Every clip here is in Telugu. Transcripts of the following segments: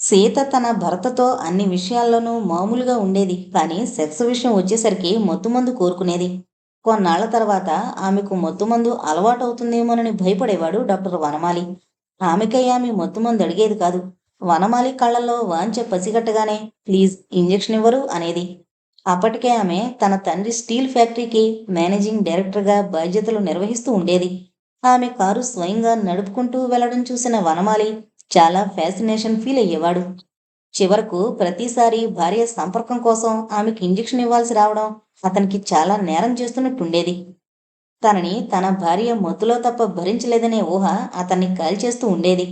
సీత తన భర్తతో అన్ని విషయాల్లోనూ మామూలుగా ఉండేది. కానీ సెక్స్ విషయం వచ్చేసరికి మత్తుమందు కోరుకునేది. కొన్నాళ్ల తర్వాత ఆమెకు మత్తుమందు అలవాటవుతుందేమోనని భయపడేవాడు డాక్టర్ వనమాలి. ఆమెకై ఆమె మత్తుమందు అడిగేది కాదు. వనమాలి కళ్ళల్లో వాంఛ పసిగట్టగానే ప్లీజ్ ఇంజెక్షన్ ఇవ్వరు అనేది. అప్పటికే ఆమె తన తండ్రి స్టీల్ ఫ్యాక్టరీకి మేనేజింగ్ డైరెక్టర్గా బాధ్యతలు నిర్వహిస్తూ ఉండేది. ఆమె కారు స్వయంగా నడుపుకుంటూ వెళ్లడం చూసిన వనమాలి చాలా ఫ్యాసినేషన్ ఫీల్ అయ్యేవాడు. చివరకు ప్రతిసారి భార్య సంపర్కం కోసం ఆమెకి ఇంజెక్షన్ ఇవ్వాల్సి రావడం అతనికి చాలా నేరం చేస్తున్నట్టుండేది. తనని తన భార్య మత్తులో తప్ప భరించలేదనే ఊహ అతన్ని కాల్చేస్తూ ఉండేది.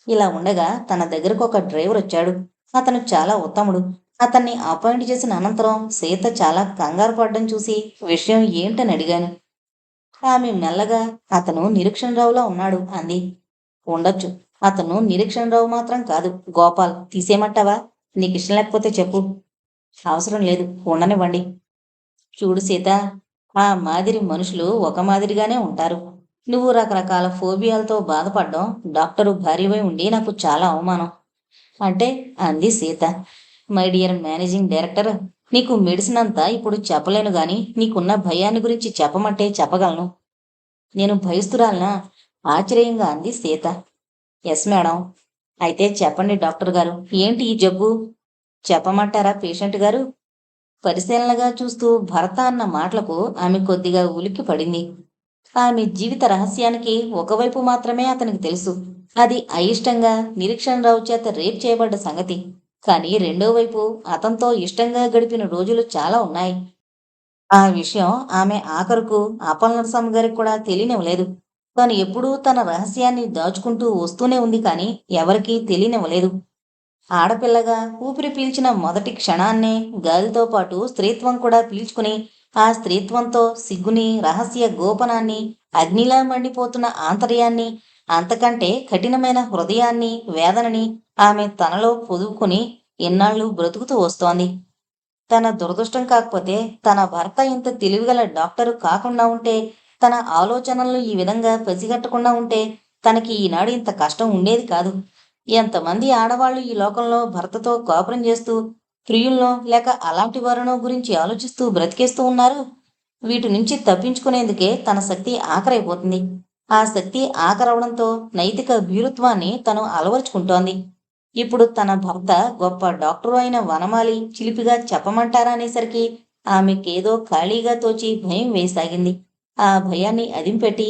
ఇలా ఉండగా తన దగ్గరకు ఒక డ్రైవర్ వచ్చాడు. అతను చాలా ఉత్తముడు. అతన్ని అపాయింట్ చేసిన అనంతరం సీత చాలా కంగారు పడ్డం చూసి విషయం ఏంటని అడిగాను. ఆమె మెల్లగా అతను నిరీక్షణరావులా ఉన్నాడు అంది. ఉండొచ్చు. అతను నిరీక్షణరావు మాత్రం కాదు. గోపాల్ తీసేయమంటావా? నీకిష్టం లేకపోతే చెప్పు. అవసరం లేదు. ఉండనివ్వండి. చూడు సీత, ఆ మాదిరి మనుషులు ఒక మాదిరిగానే ఉంటారు. నువ్వు రకరకాల ఫోబియాలతో బాధపడ్డం డాక్టరు భార్యవై ఉండి నాకు చాలా అవమానం. అంటే అంది Sita. My dear managing director, నీకు మెడిసిన్ అంతా ఇప్పుడు చెప్పలేను గాని నీకున్న భయాన్ని గురించి చెప్పమంటే చెప్పగలను. నేను భయస్తురాలనా? ఆశ్చర్యంగా అంది సీత. Yes madam. అయితే చెప్పండి డాక్టర్ గారు, ఏంటి ఈ జబ్బు? చెప్పమంటారా పేషెంట్ గారు? పరిశీలనగా చూస్తూ భర్త అన్న మాటలకు ఆమె కొద్దిగా ఉలిక్కి పడింది. ఆమె జీవిత రహస్యానికి ఒకవైపు మాత్రమే అతనికి తెలుసు. అది అయిష్టంగా నిరీక్షణరావు చేత రేప్ చేయబడ్డ సంగతి. కానీ రెండో వైపు అతనితో ఇష్టంగా గడిపిన రోజులు చాలా ఉన్నాయి. ఆ విషయం ఆమె ఆఖరుకు అప్పలనరసమ్మ గారికి కూడా తెలియనివ్వలేదు. తను ఎప్పుడూ తన రహస్యాన్ని దాచుకుంటూ వస్తూనే ఉంది కానీ ఎవరికీ తెలియనివ్వలేదు. ఆడపిల్లగా ఊపిరి పీల్చిన మొదటి క్షణాన్నే గాలితో పాటు స్త్రీత్వం కూడా పీల్చుకుని ఆ స్త్రీత్వంతో సిగ్గుని, రహస్య గోపనాన్ని, అగ్నిలా మండిపోతున్న ఆంతర్యాన్ని, అంతకంటే కఠినమైన హృదయాన్ని, వేదనని ఆమె తనలో పొదువుకుని ఎన్నాళ్ళు బ్రతుకుతూ వస్తోంది. తన దురదృష్టం కాకపోతే తన భర్త ఇంత తెలివిగల డాక్టరు కాకుండా ఉంటే, తన ఆలోచనలను ఈ విధంగా పసిగట్టకుండా ఉంటే తనకి ఈనాడు ఇంత కష్టం ఉండేది కాదు. ఎంతమంది ఆడవాళ్లు ఈ లోకంలో భర్తతో కాపురం చేస్తూ ప్రియులనో లేక అలాంటి వారినో గురించి ఆలోచిస్తూ బ్రతికేస్తూ ఉన్నారు. వీటి నుంచి తప్పించుకునేందుకే తన శక్తి ఆఖరైపోతుంది. ఆ శక్తి ఆఖరవడంతో నైతిక భీరుత్వాన్ని తను అలవరుచుకుంటోంది. ఇప్పుడు తన భర్త గొప్ప డాక్టరు అయిన వనమాలి చిలిపిగా చెప్పమంటారా అనేసరికి ఆమెకేదో ఖాళీగా తోచి భయం వేసాగింది. ఆ భయాన్ని అదింపెట్టి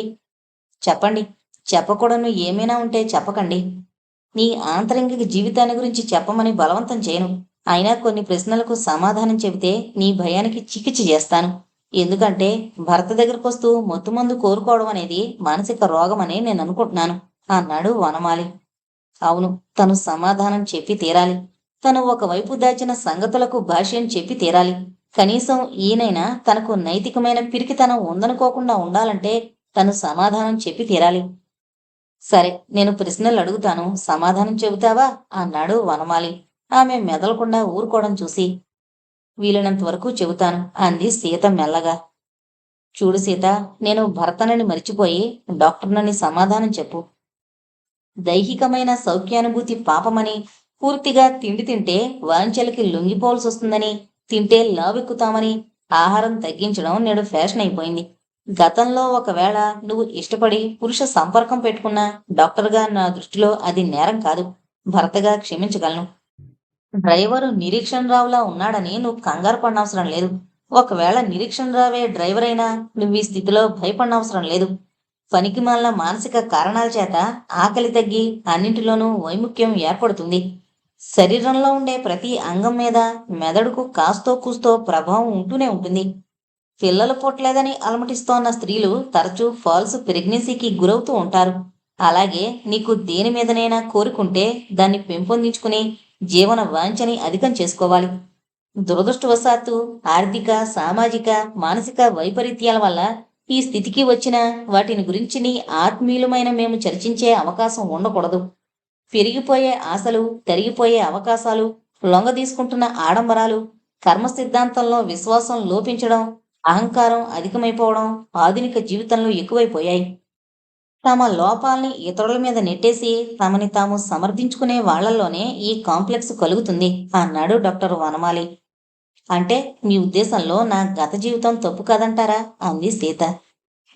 చెప్పండి. చెప్పకూడను ఏమైనా ఉంటే చెప్పకండి. నీ ఆంతరంగిక జీవితాన్ని గురించి చెప్పమని బలవంతం చేయను. అయినా కొన్ని ప్రశ్నలకు సమాధానం చెబితే నీ భయానికి చికిత్స చేస్తాను. ఎందుకంటే భర్త దగ్గరకొస్తూ మత్తుమందు కోరుకోవడం అనేది మానసిక రోగమని నేను అనుకుంటున్నాను అన్నాడు వనమాలి. అవును. తను సమాధానం చెప్పి తీరాలి. తను ఒకవైపు దాచిన సంగతులకు భాష్యం చెప్పి తీరాలి. కనీసం ఈయనైనా తనకు నైతికమైన పిరికితనం ఉందనుకోకుండా ఉండాలంటే తను సమాధానం చెప్పి తీరాలి. సరే, నేను ప్రశ్నలు అడుగుతాను, సమాధానం చెబుతావా? అన్నాడు వనమాలి ఆమె మెదలకుండా ఊరుకోవడం చూసి. వీలైనంత వరకు చెబుతాను అంది సీత మెల్లగా. చూడు సీత, నేను భర్తనని మరిచిపోయి డాక్టర్నని సమాధానం చెప్పు. దైహికమైన సౌఖ్యానుభూతి పాపమని, పూర్తిగా తిండి తింటే వాంఛలకి లొంగిపోవాల్సి వస్తుందని, తింటే లావెక్కుతామని ఆహారం తగ్గించడం నేడు ఫ్యాషన్ అయిపోయింది. గతంలో ఒకవేళ నువ్వు ఇష్టపడి పురుష సంపర్కం పెట్టుకున్నా డాక్టర్గా నా దృష్టిలో అది నేరం కాదు. భర్తగా క్షమించగలను. డ్రైవరు నిరీక్షణ్ రావులా ఉన్నాడని నువ్వు కంగారు పడనవసరం లేదు. ఒకవేళ నిరీక్షణ్ రావే డ్రైవర్ అయినా నువ్వు ఈ స్థితిలో భయపడనవసరం లేదు. పనికిమాలిన మానసిక కారణాల చేత ఆకలి తగ్గి అన్నింటిలోనూ వైముఖ్యం ఏర్పడుతుంది. శరీరంలో ఉండే ప్రతి అంగం మీద మెదడుకు కాస్తో కూస్తో ప్రభావం ఉంటూనే ఉంటుంది. పిల్లలు పుట్టలేదని అలమటిస్తోన్న స్త్రీలు తరచూ ఫాల్స్ ప్రెగ్నెన్సీకి గురవుతూ ఉంటారు. అలాగే నీకు దేని మీదనైనా కోరుకుంటే దాన్ని పెంపొందించుకుని జీవన వాంఛని అధికం చేసుకోవాలి. దురదృష్టవశాత్తు ఆర్థిక, సామాజిక, మానసిక వైపరీత్యాల వల్ల ఈ స్థితికి వచ్చిన వాటిని గురించి నీ ఆత్మీయులమైన మేము చర్చించే అవకాశం ఉండకూడదు. పెరిగిపోయే ఆశలు, తరిగిపోయే అవకాశాలు, లొంగదీసుకుంటున్న ఆడంబరాలు, కర్మ సిద్ధాంతంలో విశ్వాసం లోపించడం, అహంకారం అధికమైపోవడం ఆధునిక జీవితంలో ఎక్కువైపోయాయి. తమ లోపాల్ని ఇతరుల మీద నెట్టేసి తమని తాము సమర్థించుకునే వాళ్ళల్లోనే ఈ కాంప్లెక్స్ కలుగుతుంది అన్నాడు డాక్టర్ వనమాలి. అంటే మీ ఉద్దేశంలో నా గత జీవితం తప్పు కాదంటారా అంది సీత.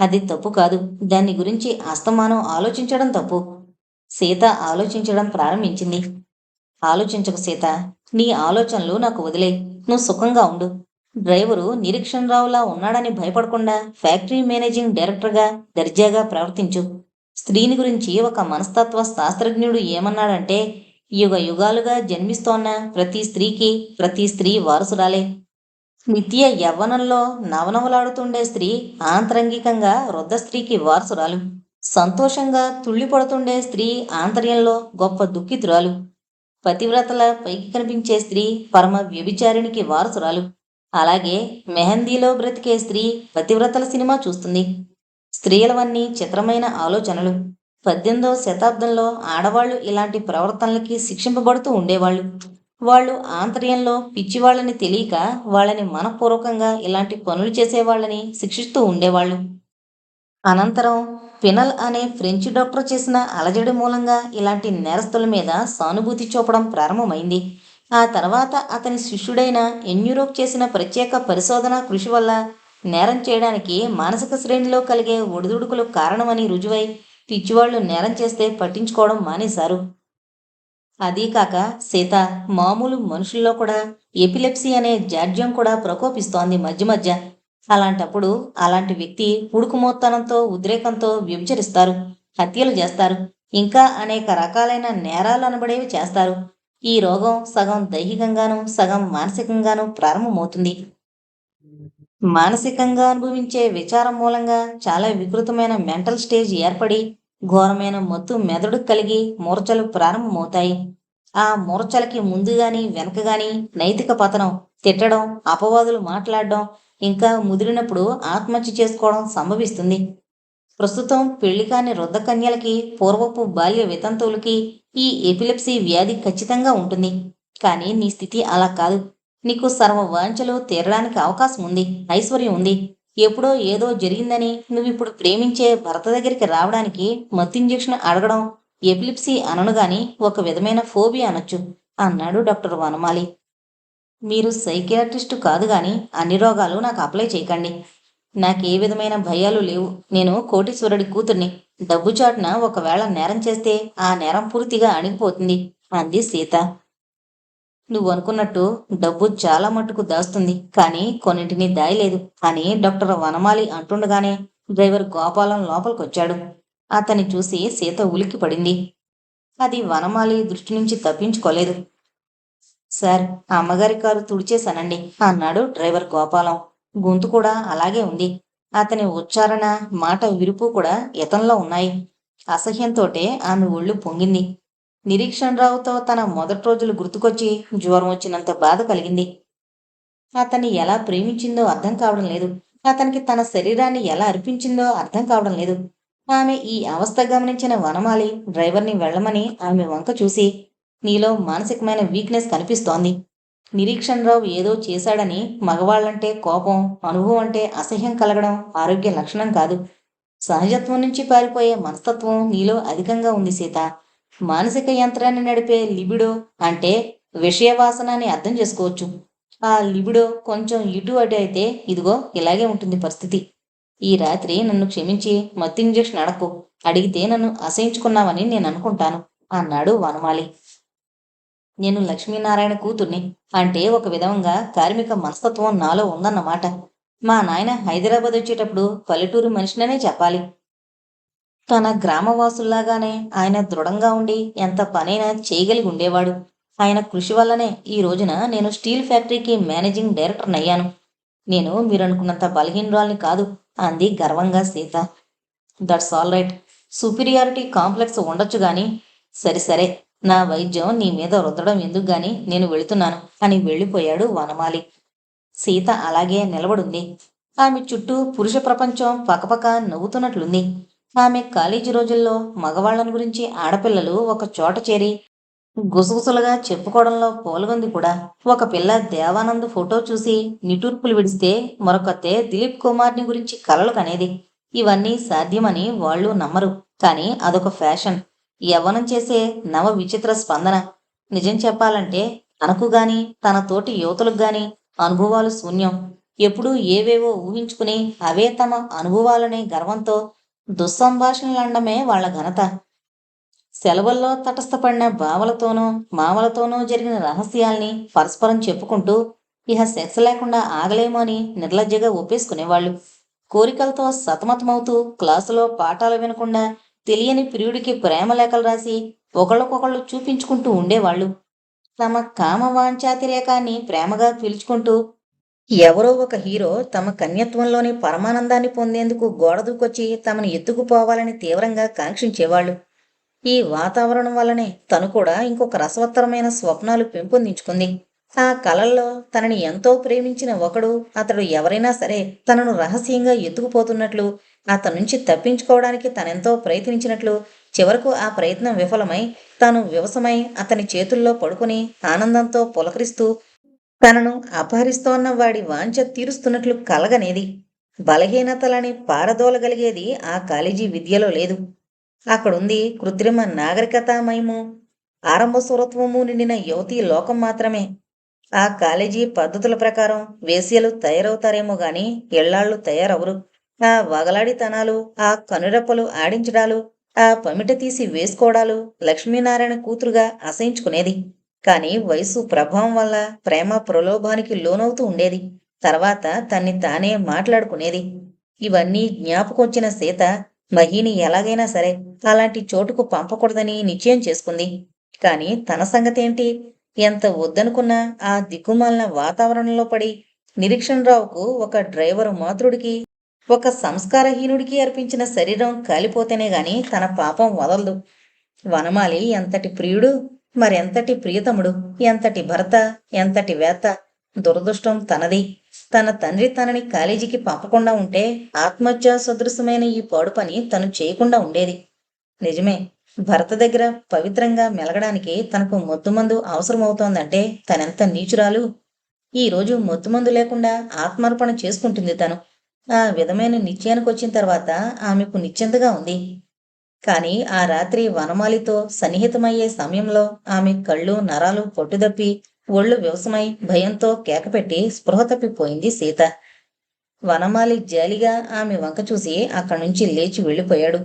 అది తప్పు కాదు, దాన్ని గురించి అస్తమానం ఆలోచించడం తప్పు. సీత ఆలోచించడం ప్రారంభించింది. ఆలోచించకు సీత, నీ ఆలోచనలు నాకు వదిలే, నువ్వు సుఖంగా ఉండు. డ్రైవరు నిరీక్షణరావులా ఉన్నాడని భయపడకుండా ఫ్యాక్టరీ మేనేజింగ్ డైరెక్టర్గా దర్జాగా ప్రవర్తించు. స్త్రీని గురించి ఒక మనస్తత్వ శాస్త్రజ్ఞుడు ఏమన్నాడంటే, యుగ యుగాలుగా జన్మిస్తోన్న ప్రతి స్త్రీ వారసురాలే. నిత్య యవ్వనంలో నవనవలాడుతుండే స్త్రీ ఆంతరంగికంగా వృద్ధ స్త్రీకి వారసురాలు. సంతోషంగా తుళ్ళిపడుతుండే స్త్రీ ఆంతర్యంలో గొప్ప దుఃఖితురాలు. పతివ్రతల పైకి కనిపించే స్త్రీ పరమ వ్యభిచారిణికి వారసురాలు. అలాగే మెహందీలో బ్రతికే స్త్రీ పతివ్రతల సినిమా చూస్తుంది. స్త్రీలవన్నీ చిత్రమైన ఆలోచనలు. 18వ శతాబ్దంలో ఆడవాళ్లు ఇలాంటి ప్రవర్తనలకి శిక్షింపబడుతూ ఉండేవాళ్ళు. వాళ్ళు ఆంతర్యంలో పిచ్చివాళ్ళని తెలియక వాళ్ళని మనఃపూర్వకంగా ఇలాంటి పనులు చేసేవాళ్ళని శిక్షిస్తూ ఉండేవాళ్ళు. అనంతరం పినల్ అనే ఫ్రెంచి డాక్టర్ చేసిన అలజడి మూలంగా ఇలాంటి నేరస్తుల మీద సానుభూతి చూపడం ప్రారంభమైంది. ఆ తర్వాత అతని శిష్యుడైన ఎన్యూరోక్ చేసిన ప్రత్యేక పరిశోధన కృషి వల్ల నేరం చేయడానికి మానసిక శ్రేణిలో కలిగే ఒడిదుడుకులు కారణమని రుజువై పిచ్చివాళ్లు నేరం చేస్తే పట్టించుకోవడం మానేశారు. అదీకాక సీత, మామూలు మనుషుల్లో కూడా ఎపిలెప్సీ అనే జాడ్యం కూడా ప్రకోపిస్తోంది మధ్య మధ్య. అలాంటప్పుడు అలాంటి వ్యక్తి ఉడుకుమోత్తనంతో ఉద్రేకంతో వ్యభిచరిస్తారు, హత్యలు చేస్తారు, ఇంకా అనేక రకాలైన నేరాలు అనబడేవి చేస్తారు. ఈ రోగం సగం దైహికంగాను సగం మానసికంగాను ప్రారంభమవుతుంది. మానసికంగా అనుభవించే విచారం మూలంగా చాలా వికృతమైన మెంటల్ స్టేజ్ ఏర్పడి ఘోరమైన మత్తు మెదడు కలిగి మూర్ఛలు ప్రారంభమవుతాయి. ఆ మూర్ఛలకి ముందు గాని వెనక గాని నైతిక పతనం, తిట్టడం, అపవాదులు మాట్లాడడం, ఇంకా ముదిరినప్పుడు ఆత్మహత్య చేసుకోవడం సంభవిస్తుంది. ప్రస్తుతం పెళ్లి కాని వృద్ధ కన్యలకి, పూర్వపు బాల్య వితంతువులకి ఈ ఎపిలెప్సీ వ్యాధి ఖచ్చితంగా ఉంటుంది. కానీ నీ స్థితి అలా కాదు. నీకు సర్వ వాంఛలు తీరడానికి అవకాశం ఉంది, ఐశ్వర్యం ఉంది. ఎప్పుడో ఏదో జరిగిందని నువ్విప్పుడు ప్రేమించే భర్త దగ్గరికి రావడానికి మత్తు ఇంజెక్షన్ అడగడం ఎపిలిప్సీ అనను గాని ఒక విధమైన ఫోబియా అనొచ్చు అన్నాడు డాక్టర్ వనమాలి. మీరు సైకియాట్రిస్టు కాదు గాని అన్ని రోగాలు నాకు అప్లై చేయకండి. నాకే విధమైన భయాలు లేవు. నేను కోటీశ్వరుడి కూతుర్ని. డబ్బు చాటున ఒకవేళ నేరం చేస్తే ఆ నేరం పూర్తిగా అణిగిపోతుంది అంది సీత. నువ్వు అనుకున్నట్టు డబ్బు చాలా మట్టుకు దాస్తుంది, కానీ కొన్నింటిని దాయలేదు అని డాక్టర్ వనమాలి అంటుండగానే డ్రైవర్ గోపాలం లోపలికొచ్చాడు. అతన్ని చూసి సీత ఉలిక్కి పడింది. అది వనమాలి దృష్టి నుంచి తప్పించుకోలేదు. సార్, అమ్మగారి కారు తుడిచేశానండి అన్నాడు డ్రైవర్ గోపాలం. గొంతు కూడా అలాగే ఉంది. అతని ఉచ్చారణ, మాట విరుపు కూడా ఇతంలో ఉన్నాయి. అసహ్యంతోటే ఆమె ఒళ్ళు పొంగింది. నిరీక్షణరావుతో తన మొదటి రోజులు గుర్తుకొచ్చి జ్వరం వచ్చినంత బాధ కలిగింది. అతన్ని ఎలా ప్రేమించిందో అర్థం కావడం లేదు. అతనికి తన శరీరాన్ని ఎలా అర్పించిందో అర్థం కావడం లేదు. ఆమె ఈ అవస్థ గమనించిన వనమాలి డ్రైవర్ని వెళ్ళమని ఆమె వంక చూసి, నీలో మానసికమైన వీక్నెస్ కనిపిస్తోంది. నిరీక్షణరావు ఏదో చేశాడని మగవాళ్లంటే కోపం, అనుభవం అంటే అసహ్యం కలగడం ఆరోగ్య లక్షణం కాదు. సహజత్వం నుంచి పారిపోయే మనస్తత్వం నీలో అధికంగా ఉంది సీత. మానసిక యంత్రాన్ని నడిపే లిబిడో అంటే విషయవాసన అని అర్థం చేసుకోవచ్చు. ఆ లిబిడో కొంచెం ఇటు అటు అయితే ఇదిగో ఇలాగే ఉంటుంది పరిస్థితి. ఈ రాత్రి నన్ను క్షమించి మత్తు ఇంజెక్షన్ అడక్కు. అడిగితే నన్ను అసహించుకున్నావని నేను అనుకుంటాను అన్నాడు వనమాలి. నేను లక్ష్మీనారాయణ కూతుర్ని, అంటే ఒక విధంగా కార్మిక మనస్తత్వం నాలో ఉందన్నమాట. మా నాయన హైదరాబాద్ వచ్చేటప్పుడు పల్లెటూరు మనిషిననే చెప్పాలి. తన గ్రామవాసుల్లాగానే ఆయన దృఢంగా ఉండి ఎంత పనైనా చేయగలిగి ఉండేవాడు. ఆయన కృషి వల్లనే ఈ రోజున నేను స్టీల్ ఫ్యాక్టరీకి మేనేజింగ్ డైరెక్టర్ని అయ్యాను. నేను మీరనుకున్నంత బలహీనురాల్ని కాదు అంది గర్వంగా Sita. That's all right. Superiority complex ఉండొచ్చు గాని సరే, నా వైద్యం నీ మీద రుద్దడం ఎందుకు గాని నేను వెళుతున్నాను అని వెళ్ళిపోయాడు వనమాలి. సీత అలాగే నిలబడుంది. ఆమె చుట్టూ పురుష ప్రపంచం పకపక నవ్వుతున్నట్లుంది. ఆమె కాలేజీ రోజుల్లో మగవాళ్లను గురించి ఆడపిల్లలు ఒక చోట చేరి గుసగుసలుగా చెప్పుకోవడంలో పాల్గొంది కూడా. ఒక పిల్ల దేవానంద్ ఫోటో చూసి నిటూర్పులు విడిస్తే మరొకతే దిలీప్ కుమార్ని గురించి కలలు కనేది. ఇవన్నీ సాధ్యమని వాళ్ళు నమ్మరు. కానీ అదొక ఫ్యాషన్. యవ్వనం చేసే నవ విచిత్ర స్పందన. నిజం చెప్పాలంటే తనకు గాని, తన తోటి యువతులకు గాని అనుభవాలు శూన్యం. ఎప్పుడూ ఏవేవో ఊహించుకుని అవే తమ అనుభవాలనే గర్వంతో దుస్సంభాషణలండమే వాళ్ళ ఘనత. సెలవుల్లో తటస్థపడిన బావలతోనూ, మావలతోనూ జరిగిన రహస్యాల్ని పరస్పరం చెప్పుకుంటూ ఇహ సెక్స్ లేకుండా ఆగలేమో అని నిర్లజ్జగా ఒప్పేసుకునేవాళ్ళు. కోరికలతో సతమతమవుతూ క్లాసులో పాఠాలు వినకుండా తెలియని ప్రియుడికి ప్రేమ లేఖలు రాసి ఒకళ్ళకొకళ్ళు చూపించుకుంటూ ఉండేవాళ్ళు. తమ కామ వాంఛాతిరేకాన్ని ప్రేమగా పిలుచుకుంటూ ఎవరో ఒక హీరో తమ కన్యత్వంలోని పరమానందాన్ని పొందేందుకు గోడ దూకొచ్చి తమను ఎత్తుకుపోవాలని తీవ్రంగా కాంక్షించేవాళ్ళు. ఈ వాతావరణం వల్లనే తను కూడా ఇంకొక రసవత్తరమైన స్వప్నాలు పెంపొందించుకుంది. ఆ కలల్లో తనని ఎంతో ప్రేమించిన ఒకడు, అతడు ఎవరైనా సరే తనను రహస్యంగా ఎత్తుకుపోతున్నట్లు, అతని నుంచి తప్పించుకోవడానికి తనెంతో ప్రయత్నించినట్లు, చివరకు ఆ ప్రయత్నం విఫలమై తాను వివసమై అతని చేతుల్లో పడుకుని ఆనందంతో పులకరిస్తూ తనను అపహరిస్తోన్న వాడి వాంఛ తీరుస్తున్నట్లు కలగనేది. బలహీనతలని పారదోలగలిగేది ఆ కాలేజీ విద్యలో లేదు. అక్కడుంది కృత్రిమ నాగరికతామయము, ఆరంభ సురత్వము నిండిన యువతీ లోకం మాత్రమే. ఆ కాలేజీ పద్ధతుల ప్రకారం వేశ్యలు తయారవుతారేమో గాని ఎళ్ళాళ్ళు తయారవరు. ఆ వగలాడితనాలు, ఆ కనురెప్పలు ఆడించడాలు, ఆ పమిట తీసి వేసుకోవడాలు లక్ష్మీనారాయణ కూతురుగా అసహించుకునేది. కాని వయసు ప్రభావం వల్ల ప్రేమ ప్రలోభానికి లోనవుతూ ఉండేది. తర్వాత తన్ని తానే మాట్లాడుకునేది. ఇవన్నీ జ్ఞాపకొచ్చిన సీత మహీని ఎలాగైనా సరే అలాంటి చోటుకు పంపకూడదని నిశ్చయం చేసుకుంది. కాని తన సంగతేంటి? ఎంత వద్దనుకున్నా ఆ దిక్కుమాలిన వాతావరణంలో పడి నిరీక్షణరావుకు ఒక డ్రైవరు మాతృడికి, ఒక సంస్కారహీనుడికి అర్పించిన శరీరం కాలిపోతేనే గాని తన పాపం వదలదు. వనమాలి ఎంతటి ప్రియుడు, మరెంతటి ప్రియతముడు, ఎంతటి భర్త, ఎంతటి వేత్త. దురదృష్టం తనది. తన తండ్రి తనని కాలేజీకి పంపకుండా ఉంటే ఆత్మహత్యా సదృశమైన ఈ పాడు పని తను చేయకుండా ఉండేది. నిజమే, భర్త దగ్గర పవిత్రంగా మెలగడానికి తనకు మొత్తుమందు అవసరమవుతోందంటే తనెంత నీచురాలు. ఈరోజు మొత్తుమందు లేకుండా ఆత్మార్పణ చేసుకుంటుంది తను. ఆ విధమైన నిశ్చయానికొచ్చిన తర్వాత ఆమెకు నిశ్చింతగా ఉంది. కాని ఆ రాత్రి వనమాలితో సన్నిహితమయ్యే సమయంలో ఆమె కళ్ళు నరాలు పట్టుదప్పి ఒళ్ళు వివసమై భయంతో కేకపెట్టి స్పృహ తప్పిపోయింది సీత. వనమాలి జాలిగా ఆమె వంక చూసి అక్కడి నుంచి లేచి వెళ్ళిపోయాడు.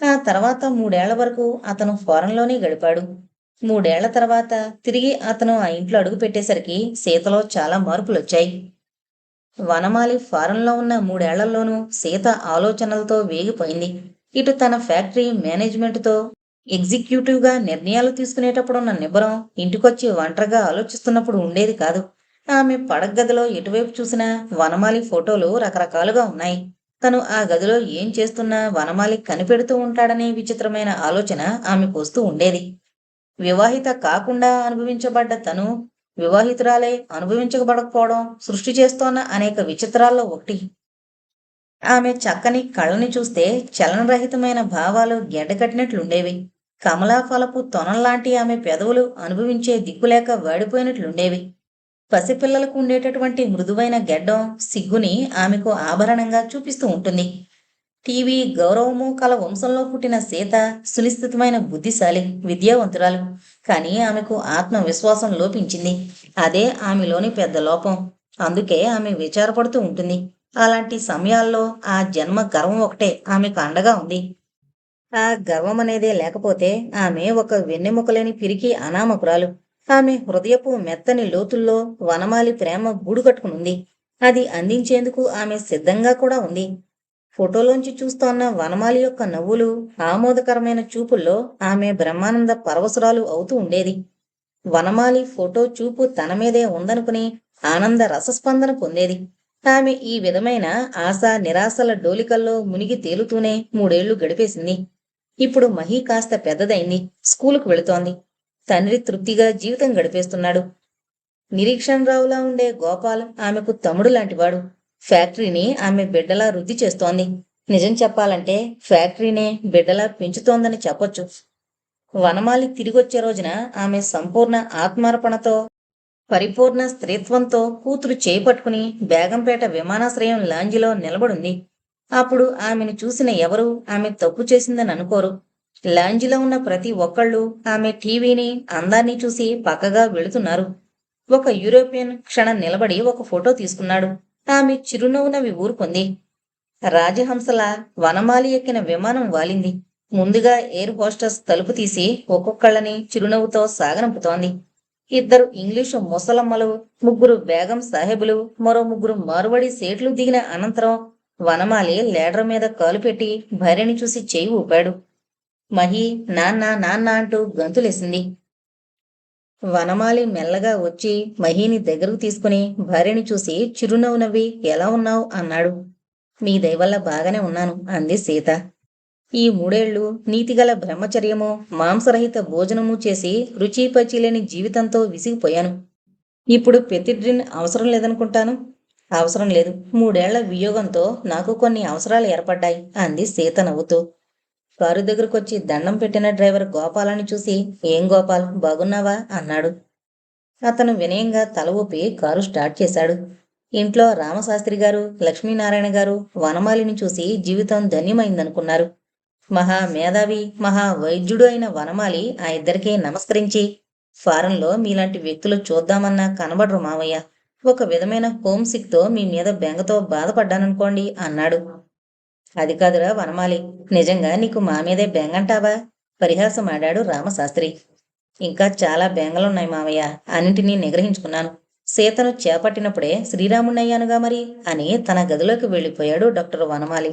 ఆ తర్వాత 3 ఏళ్ల వరకు అతను ఫారెన్లోనే గడిపాడు. 3 ఏళ్ల తర్వాత తిరిగి అతను ఆ ఇంట్లో అడుగు పెట్టేసరికి సీతలో చాలా మార్పులొచ్చాయి. వనమాలి ఫారెన్లో ఉన్న 3 ఏళ్లలోనూ సీత ఆలోచనలతో వేగిపోయింది. ఇటు తన ఫ్యాక్టరీ మేనేజ్మెంటుతో ఎగ్జిక్యూటివ్గా నిర్ణయాలు తీసుకునేటప్పుడున్న నిబ్బరం ఇంటికొచ్చి ఒంటరిగా ఆలోచిస్తున్నప్పుడు ఉండేది కాదు. ఆమె పడగదిలో ఎటువైపు చూసినా వనమాలి ఫోటోలు రకరకాలుగా ఉన్నాయి. తను ఆ గదిలో ఏం చేస్తున్నా వనమాలి కనిపెడుతూ ఉంటాడనే విచిత్రమైన ఆలోచన ఆమెకు వస్తూ ఉండేది. వివాహిత కాకుండా అనుభవించబడ్డ తను వివాహితురాలై అనుభవించబడకపోవడం సృష్టి చేస్తోన్న అనేక విచిత్రాల్లో ఒకటి. ఆమె చక్కని కళ్ళని చూస్తే చలనరహితమైన భావాలు గెడ్డకట్టినట్లుండేవి. కమలాఫలపు తొనల్లాంటి ఆమె పెదవులు అనుభవించే దిక్కులేక వాడిపోయినట్లుండేవి. పసిపిల్లలకు ఉండేటటువంటి మృదువైన గెడ్డం సిగ్గుని ఆమెకు ఆభరణంగా చూపిస్తూ ఉంటుంది. టీవీ గౌరవము కల వంశంలో పుట్టిన సీత సునిశ్చితమైన బుద్ధిశాలి, విద్యావంతురాలు. కానీ ఆమెకు ఆత్మవిశ్వాసం లోపించింది. అదే ఆమెలోని పెద్ద లోపం. అందుకే ఆమె విచారపడుతూ ఉంటుంది. అలాంటి సమయాల్లో ఆ జన్మ గర్వం ఒకటే ఆమెకు అండగా ఉంది. ఆ గర్వమనేదే లేకపోతే ఆమె ఒక వెన్నెముకలేని పిరికి అనామకురాలు. ఆమె హృదయపు మెత్తని లోతుల్లో వనమాలి ప్రేమ గూడు కట్టుకునుంది. అది అందించేందుకు ఆమె సిద్ధంగా కూడా ఉంది. ఫోటోలోంచి చూస్తోన్న వనమాలి యొక్క నవ్వులు, ఆమోదకరమైన చూపుల్లో ఆమె బ్రహ్మానంద పరవశురాలు అవుతూ ఉండేది. వనమాలి ఫోటో చూపు తన మీదే ఉందనుకుని ఆనంద రసస్పందన పొందేది. ఆమె ఈ విధమైన ఆశ నిరాశల డోలికల్లో మునిగి తేలుతూనే 3 ఏళ్లు గడిపేసింది. ఇప్పుడు మహి కాస్త పెద్దదైంది. స్కూలుకు వెళుతోంది. తండ్రి తృప్తిగా జీవితం గడిపేస్తున్నాడు. నిరీక్షణరావులా ఉండే గోపాల్ ఆమెకు తమ్ముడు లాంటివాడు. ఫ్యాక్టరీని ఆమె బిడ్డలా వృద్ధి చేస్తోంది. నిజం చెప్పాలంటే ఫ్యాక్టరీనే బిడ్డలా పెంచుతోందని చెప్పొచ్చు. వనమాలి తిరిగొచ్చే రోజున ఆమె సంపూర్ణ ఆత్మార్పణతో, పరిపూర్ణ స్త్రీత్వంతో కూతురు చేపట్టుకుని బేగంపేట విమానాశ్రయం లాంజిలో నిలబడుంది. అప్పుడు ఆమెను చూసిన ఎవరు ఆమె తప్పు చేసిందని అనుకోరు. లాంజిలో ఉన్న ప్రతి ఒక్కళ్ళు ఆమె టీవీని, అందాన్ని చూసి పక్కగా వెళుతున్నారు. ఒక యూరోపియన్ క్షణం నిలబడి ఒక ఫోటో తీసుకున్నాడు. ఆమె చిరునవ్వు నవ్వి ఊరుకుంది. రాజహంసలా వనమాలి ఎక్కిన విమానం వాలింది. ముందుగా ఎయిర్ హోస్టెస్ తలుపు తీసి ఒక్కొక్కళ్ళని చిరునవ్వుతో సాగనంపుతోంది. ఇద్దరు ఇంగ్లీషు ముసలమ్మలు, ముగ్గురు బేగం సాహెబులు, మరో ముగ్గురు మార్వడి సేట్లు దిగిన అనంతరం వనమాలి లేడర్ మీద కాలు పెట్టి భార్యని చూసి చేయి ఊపాడు. మహి నాన్న నాన్న అంటూ గంతులేసింది. వనమాలి మెల్లగా వచ్చి మహిని దగ్గరకు తీసుకుని భార్యని చూసి చిరునవ్వు నవ్వి ఎలా ఉన్నావు అన్నాడు. మీ దయవల్ల బాగానే ఉన్నాను అంది సీత. ఈ 3 ఏళ్లు నీతిగల బ్రహ్మచర్యము, మాంసరహిత భోజనము చేసి రుచిపచిలేని జీవితంతో విసిగిపోయాను. ఇప్పుడు పెతిడ్రిన్ అవసరం లేదనుకుంటాను. అవసరం లేదు. 3 ఏళ్ల వియోగంతో నాకు కొన్ని అవసరాలు ఏర్పడ్డాయి అంది సీత నవ్వుతూ. కారు దగ్గరకొచ్చి దండం పెట్టిన డ్రైవర్ గోపాలని చూసి ఏం గోపాల్ బాగున్నావా అన్నాడు. అతను వినయంగా తల ఊపి కారు స్టార్ట్ చేశాడు. ఇంట్లో రామశాస్త్రి గారు, లక్ష్మీనారాయణ గారు వనమాలిని చూసి జీవితం ధన్యమైందనుకున్నారు. మహా మేధావి, మహా వైద్యుడు అయిన వనమాలి ఆ ఇద్దరికీ నమస్కరించి, ఫారంలో మీలాంటి వ్యక్తులు చూద్దామన్నా కనబడరు మావయ్య. ఒక విధమైన హోమ్ సిక్తో మీ మీద బెంగతో బాధపడ్డాననుకోండి అన్నాడు. అది కాదురా వనమాలి, నిజంగా నీకు మా మీదే బెంగంటావా? పరిహాసమాడాడు రామశాస్త్రి. ఇంకా చాలా బెంగలున్నాయి మావయ్య, అన్నింటినీ నిగ్రహించుకున్నాను. సీతను చేపట్టినప్పుడే శ్రీరాముణ్ణయ్యానుగా మరి అని తన గదిలోకి వెళ్ళిపోయాడు డాక్టర్ వనమాలి.